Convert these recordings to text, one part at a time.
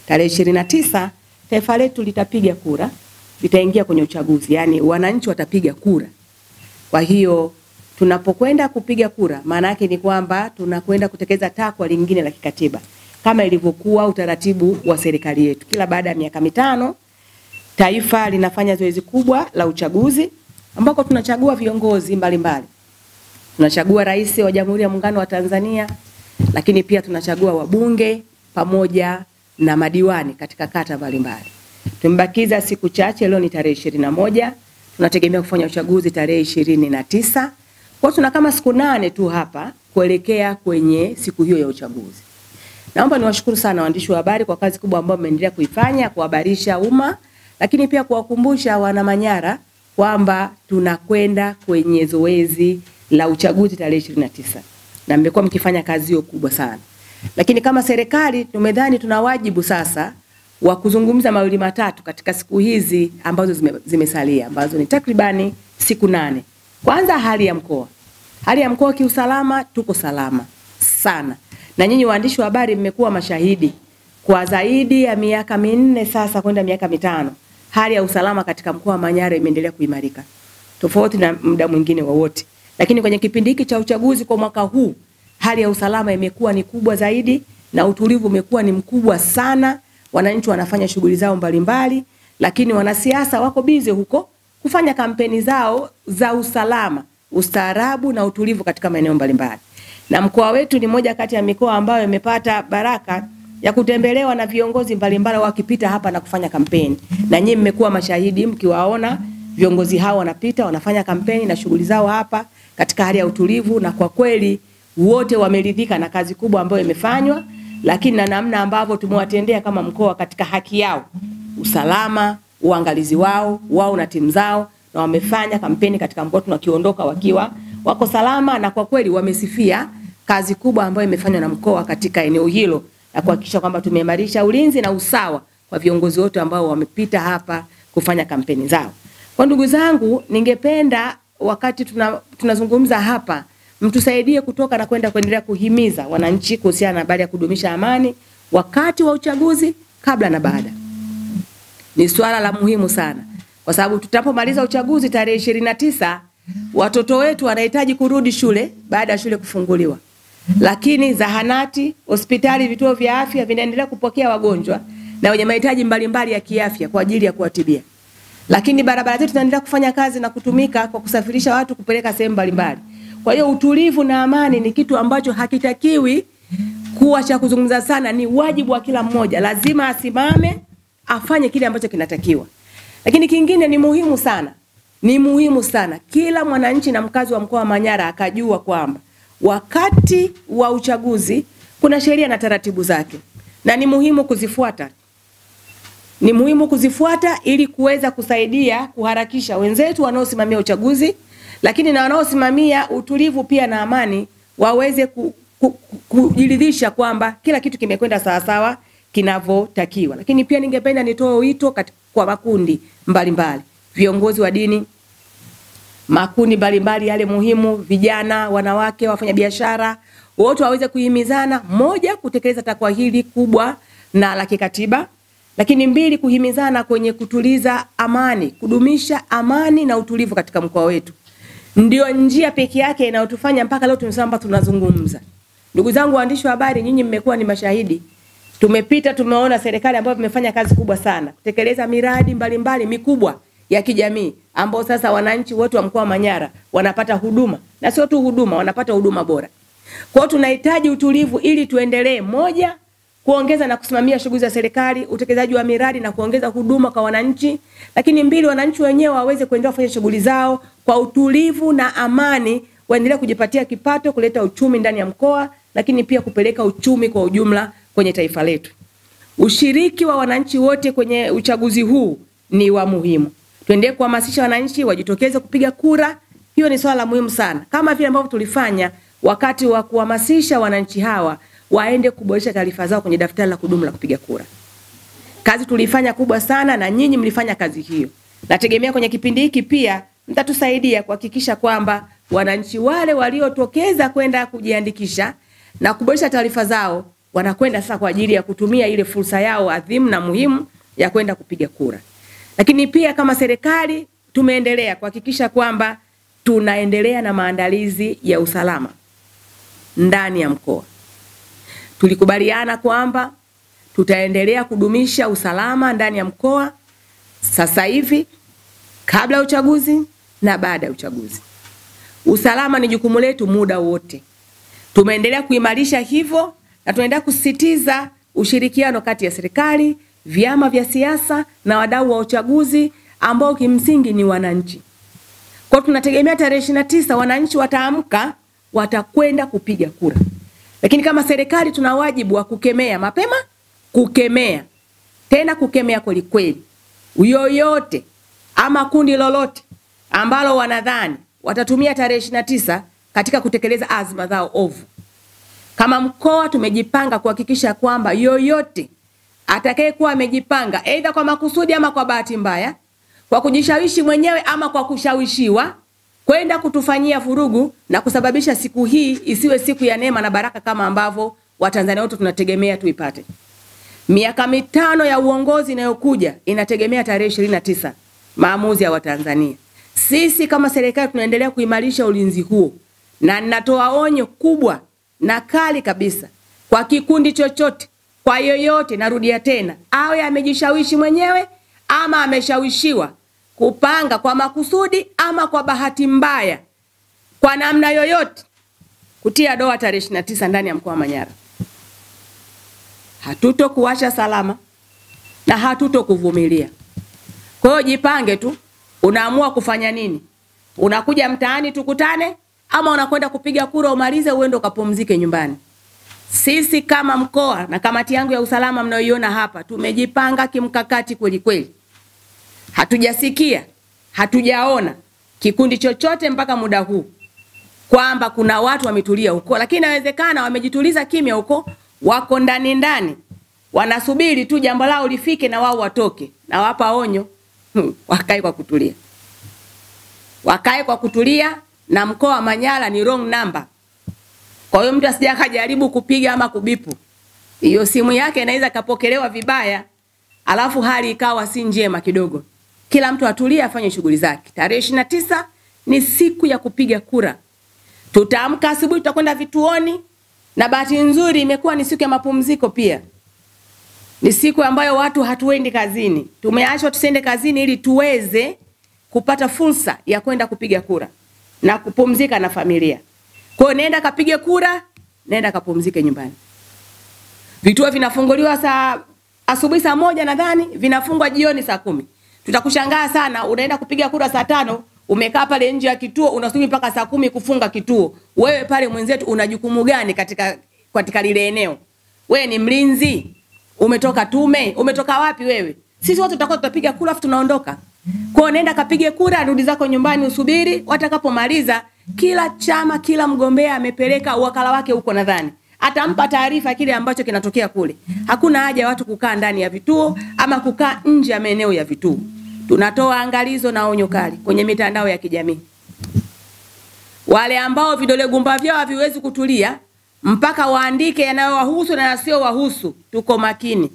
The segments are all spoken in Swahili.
tarehe 29 taifa letu litapiga kura, litaingia kwenye uchaguzi, yani wananchi watapiga kura. Kwa hiyo tunapokwenda kupiga kura, maana yake ni kwamba tunakwenda kutekeleza takwa lingine la kikatiba kama ilivyokuwa utaratibu wa serikali yetu. Kila baada ya miaka 5 taifa linafanya zoezi kubwa la uchaguzi ambako tunachagua viongozi mbalimbali. Tunachagua rais wa Jamhuri ya Muungano wa Tanzania, lakini pia tunachagua wabunge pamoja na madiwani katika kata mbalimbali. Tumebakiza siku chache, leo ni tarehe 21, tunategemea kufanya uchaguzi tarehe 29. Kwa tuna kama siku 8 tu hapa kuelekea kwenye siku hiyo ya uchaguzi. Naomba niwashukuru sana waandishi wa habari kwa kazi kubwa ambayo mmeendelea kuifanya kuhabarisha umma, lakini pia kuwakumbusha wana Manyara kwamba tunakwenda kwenye zoezi la uchaguzi tarehe 29. Na mmekuwa mkifanya kazi hiyo kubwa sana. Lakini kama serikali tumedhani tuna wajibu sasa wa kuzungumza mawili matatu katika siku hizi ambazo zimesalia, ambazo ni takribani siku 8. Kwanza hali ya mkoa. Hali ya mkoa kiusalama, tuko salama sana. Na nyinyi waandishi wa habari mmekuwa mashahidi kwa zaidi ya miaka 4 sasa kwenda miaka 5. Hali ya usalama katika mkoa wa Manyara imeendelea kuimarika, tofauti na muda mwingine wowote. Lakini kwenye kipindi hiki cha uchaguzi kwa mwaka huu, hali ya usalama imekuwa ni kubwa zaidi na utulivu umekuwa ni mkubwa sana. Wananchi wanafanya shughuli zao mbalimbali, lakini wanasiasa wako bize huko kufanya kampeni zao za usalama, ustaarabu na utulivu katika maeneo mbalimbali. Na mkoa wetu ni moja kati ya mikoa ambayo imepata baraka ya kutembelewa na viongozi mbalimbali wakipita hapa na kufanya kampeni. Na nyinyi mmekuwa mashahidi mkiwaona viongozi hao wanapita, wanafanya kampeni na shughuli zao hapa katika hali ya utulivu, na kwa kweli wote wameridhika na kazi kubwa ambayo imefanywa, lakini na namna ambavyo tumewatendea kama mkoa katika haki yao, usalama, uangalizi wao na timu zao, na wamefanya kampeni katika mkoa tunakiondoka wakiwa wako salama, na kwa kweli wamesifia kazi kubwa ambayo imefanywa na mkoa katika eneo hilo na kuhakikisha kwamba tumeimarisha ulinzi na usawa kwa viongozi wote ambao wamepita hapa kufanya kampeni zao. Kwa ndugu zangu, ningependa wakati tunazungumza hapa mtusaidie kutoka na kwenda kuendelea kuhimiza wananchi kuhusiana na habari ya kudumisha amani wakati wa uchaguzi, kabla na baada. Ni swala la muhimu sana, kwa sababu tutapomaliza uchaguzi tarehe 29, watoto wetu wanahitaji kurudi shule baada ya shule kufunguliwa. Lakini zahanati, hospitali, vituo vya afya vinaendelea kupokea wagonjwa na wenye mahitaji mbalimbali ya kiafya kwa ajili ya kuwatibia. Lakini barabara zetu zinaendelea kufanya kazi na kutumika kwa kusafirisha watu kupeleka sehemu mbalimbali. Kwa hiyo utulivu na amani ni kitu ambacho hakitakiwi kuwa cha kuzungumza sana, ni wajibu wa kila mmoja. Lazima asimame afanye kile ambacho kinatakiwa. Lakini kingine ni muhimu sana. Ni muhimu sana kila mwananchi na mkazi wa mkoa wa Manyara akajua kwamba wakati wa uchaguzi kuna sheria na taratibu zake, na ni muhimu kuzifuata. Ni muhimu kuzifuata ili kuweza kusaidia kuharakisha wenzetu wanaosimamia uchaguzi, lakini na wanaosimamia utulivu pia na amani waweze kujiridhisha kwamba kila kitu kimekwenda sawa sawa kinavyotakiwa. Lakini pia ningependa nitoe wito kwa makundi mbalimbali, viongozi wa dini, makundi mbalimbali yale muhimu, vijana, wanawake, wafanyabiashara, wote waweze kuhimizana: moja, kutekeleza takwa hili kubwa na la kikatiba; lakini 2, kuhimizana kwenye kutuliza amani, kudumisha amani na utulivu katika mkoa wetu. Ndio njia pekee yake inayotufanya mpaka leo tumesema tunazungumza. Ndugu zangu waandishi wa habari, nyinyi mmekuwa ni mashahidi. Tumepita, tumeona serikali ambayo imefanya kazi kubwa sana kutekeleza miradi mbalimbali mikubwa ya kijamii, ambao sasa wananchi wote wa mkoa wa Manyara wanapata huduma, na sio tu huduma, wanapata huduma bora. Kwa hiyo tunahitaji utulivu ili tuendelee: moja, kuongeza na kusimamia shughuli za serikali, utekelezaji wa miradi na kuongeza huduma kwa wananchi; lakini 2, wananchi wenyewe waweze kuendelea kufanya shughuli zao kwa utulivu na amani, waendelee kujipatia kipato, kuleta uchumi ndani ya mkoa, lakini pia kupeleka uchumi kwa ujumla kwenye taifa letu. Ushiriki wa wananchi wote kwenye uchaguzi huu ni wa muhimu. Tuendelee kuhamasisha wananchi wajitokeze kupiga kura. Hiyo ni swala muhimu sana, kama vile ambavyo tulifanya wakati wa kuhamasisha wananchi hawa waende kuboresha taarifa zao kwenye daftari la kudumu la kupiga kura. Kazi tulifanya kubwa sana, na nyinyi mlifanya kazi hiyo. Nategemea kwenye kipindi hiki pia mtatusaidia kuhakikisha kwamba wananchi wale waliotokeza kwenda kujiandikisha na kuboresha taarifa zao wanakwenda sasa kwa ajili ya kutumia ile fursa yao adhimu na muhimu ya kwenda kupiga kura. Lakini pia kama serikali tumeendelea kuhakikisha kwamba tunaendelea na maandalizi ya usalama ndani ya mkoa. Tulikubaliana kwamba tutaendelea kudumisha usalama ndani ya mkoa sasa hivi, kabla ya uchaguzi na baada ya uchaguzi. Usalama ni jukumu letu muda wote. Tumeendelea kuimarisha hivyo na tunaendelea kusisitiza ushirikiano kati ya serikali, vyama vya siasa na wadau wa uchaguzi ambao kimsingi ni wananchi. Kwa tunategemea tarehe 29 wananchi wataamka, watakwenda kupiga kura. Lakini kama serikali tuna wajibu wa kukemea mapema, kukemea. Tena kukemea kweli kweli. Yoyote ama kundi lolote ambalo wanadhani watatumia tarehe 29 katika kutekeleza azma zao ovu. Kama mkoa tumejipanga kuhakikisha kwamba yoyote atakayekuwa amejipanga aidha kwa makusudi ama kwa bahati mbaya, kwa kujishawishi mwenyewe ama kwa kushawishiwa kwenda kutufanyia vurugu na kusababisha siku hii isiwe siku ya neema na baraka kama ambavyo Watanzania wote tunategemea tuipate. Miaka 5 ya uongozi inayokuja inategemea tarehe 29 maamuzi ya Watanzania. Sisi kama serikali tunaendelea kuimarisha ulinzi huo, na ninatoa onyo kubwa na kali kabisa kwa kikundi chochote, kwa yoyote, narudia tena, awe amejishawishi mwenyewe ama ameshawishiwa kupanga kwa makusudi ama kwa bahati mbaya, kwa namna yoyote kutia doa tarehe 29 ndani ya mkoa wa Manyara. Hatutokuacha salama na hatutokuvumilia. Kwa hiyo jipange tu, unaamua kufanya nini? Unakuja mtaani tukutane ama unakwenda kupiga kura umalize uende ukapumzike nyumbani? Sisi kama mkoa na kamati yangu ya usalama mnayoiona hapa tumejipanga kimkakati kweli kweli. Hatujasikia, hatujaona kikundi chochote mpaka muda huu kwamba kuna watu wametulia huko, lakini inawezekana wamejituliza kimya huko, wako ndani wanasubiri tu jambo lao lifike na wao watoke. Na wapa onyo, wakae kwa kutulia. Wakae kwa kutulia, na mkoa wa Manyara ni wrong number. Kwa hiyo mtu asije akajaribu kupiga ama kubipu. Hiyo simu yake inaweza kapokelewa vibaya, alafu hali ikawa si njema kidogo. Kila mtu atulie afanye shughuli zake. Tarehe 29 ni siku ya kupiga kura. Tutaamka asubuhi, tutakwenda vituoni, na bahati nzuri imekuwa ni siku ya mapumziko pia. Ni siku ambayo watu hatuendi kazini. Tumeachwa tusende kazini ili tuweze kupata fursa ya kwenda kupiga kura na kupumzika na familia. Kwa hiyo nenda kapige kura, nenda kapumzike nyumbani. Vituo vinafunguliwa asubuhi saa 1 nadhani, vinafungwa jioni saa 10. Tutakushangaa sana unaenda kupiga kura saa 5, umekaa pale nje ya kituo unasubiri mpaka saa 10 kufunga kituo. Wewe pale mwenzetu una jukumu gani katika lile eneo? Wewe ni mlinzi? Umetoka tume? Umetoka wapi wewe? Sisi wote tutakuwa tutapiga kura afu tunaondoka. Kwa hiyo nenda kapige kura, rudi zako nyumbani usubiri watakapomaliza. Kila chama, kila mgombea amepeleka wakala wake huko, nadhani atampa taarifa kile ambacho kinatokea kule. Hakuna haja watu kukaa ndani ya vituo ama kukaa nje ya maeneo ya vituo. Tunatoa angalizo na onyo kali kwenye mitandao ya kijamii. Wale ambao vidole gumba vyao haviwezi kutulia mpaka waandike yanayowahusu na yasio wahusu, tuko makini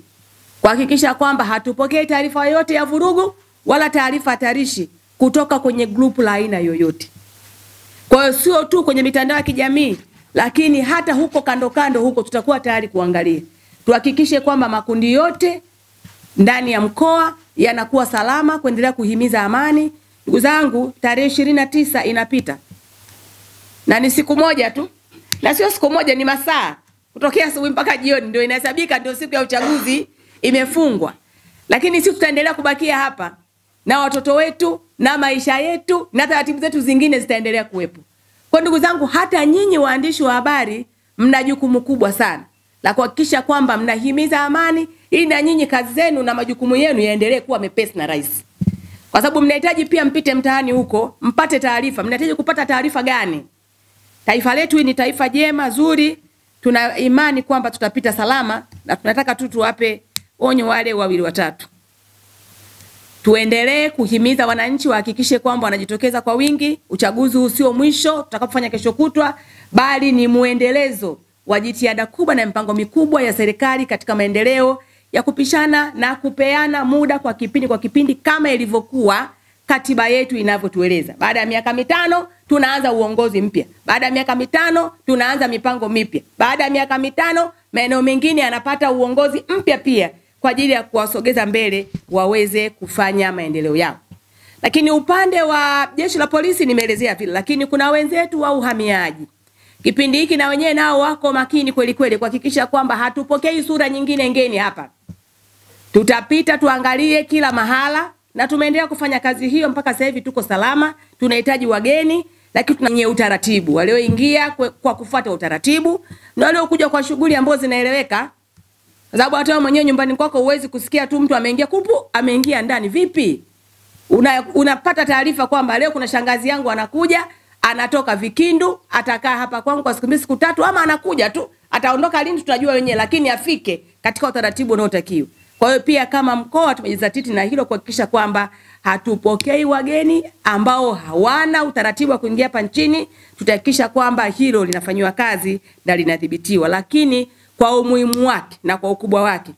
kuhakikisha kwamba hatupokei taarifa yoyote ya vurugu wala taarifa hatarishi kutoka kwenye group la aina yoyote. Kwa hiyo sio tu kwenye mitandao ya kijamii, lakini hata huko kando huko tutakuwa tayari kuangalia. Tuhakikishe kwamba makundi yote ndani ya mkoa yanakuwa salama, kuendelea kuhimiza amani. Ndugu zangu, tarehe 29 inapita. Na ni siku moja tu. Na sio siku moja, ni masaa. Kutokea asubuhi mpaka jioni ndio inahesabika, ndio siku ya uchaguzi imefungwa. Lakini sisi tutaendelea kubakia hapa na watoto wetu na maisha yetu na taratibu zetu zingine zitaendelea kuwepo. Kwa ndugu zangu, hata nyinyi waandishi wa habari mna jukumu kubwa sana la kuhakikisha kwamba mnahimiza amani, ili na nyinyi kazi zenu na majukumu yenu yaendelee kuwa mepesi na rahisi. Kwa sababu mnahitaji pia mpite mtaani huko, mpate taarifa. Mnahitaji kupata taarifa gani? Taifa letu ni taifa jema, zuri. Tuna imani kwamba tutapita salama, na tunataka tu tuwape onyo wale wawili watatu. Tuendelee kuhimiza wananchi wahakikishe kwamba wanajitokeza kwa wingi. Uchaguzi usio mwisho tutakapofanya kesho kutwa, bali ni muendelezo wa jitihada kubwa na mipango mikubwa ya serikali katika maendeleo ya kupishana na kupeana muda kwa kipindi kama ilivyokuwa katiba yetu inavyotueleza. Baada ya miaka 5 tunaanza uongozi mpya. Baada ya miaka 5 tunaanza mipango mipya. Baada ya miaka 5 maeneo mengine yanapata uongozi mpya pia kwa ajili ya kuwasogeza mbele waweze kufanya maendeleo yao. Lakini upande wa jeshi la polisi nimeelezea vile, lakini kuna wenzetu wa uhamiaji. Kipindi hiki na wenyewe nao wako makini kweli kweli kuhakikisha kwamba hatupokei sura nyingine ngeni hapa. Tutapita tuangalie kila mahala na tumeendelea kufanya kazi hiyo mpaka sasa hivi tuko salama. Tunahitaji wageni lakini tunanye utaratibu. Walioingia kwa kufuata utaratibu na waliokuja kwa shughuli ambazo zinaeleweka. Sababu hata wewe mwenyewe nyumbani kwako huwezi kusikia tu mtu ameingia kupu, ameingia ndani vipi? Unapata taarifa kwamba leo kuna shangazi yangu anakuja, anatoka Vikindu, atakaa hapa kwangu kwa siku 2 siku 3 ama anakuja tu, ataondoka lini tutajua wenyewe, lakini afike katika utaratibu unaotakiwa. Kwa hiyo pia kama mkoa tumejizatiti na hilo kuhakikisha kwamba hatupokei wageni ambao hawana utaratibu wa kuingia hapa nchini. Tutahakikisha kwamba hilo linafanywa kazi na linadhibitiwa, lakini kwa umuhimu wake na kwa ukubwa wake,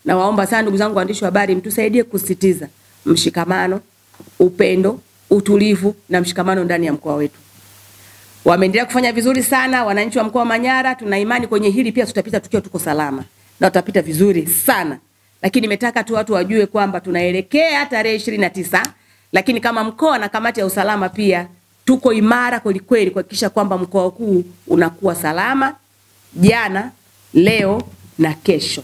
na waomba sana ndugu zangu waandishi wa habari mtusaidie kusisitiza mshikamano, upendo, utulivu na mshikamano ndani ya mkoa wetu. Wameendelea kufanya vizuri sana wananchi wa mkoa wa Manyara. Tuna imani kwenye hili pia tutapita tukiwa tuko salama na tutapita vizuri sana. Lakini nimetaka tu watu wajue kwamba tunaelekea tarehe 29, lakini kama mkoa na kamati ya usalama pia tuko imara kweli kweli kuhakikisha kwamba mkoa huu unakuwa salama jana, leo na kesho.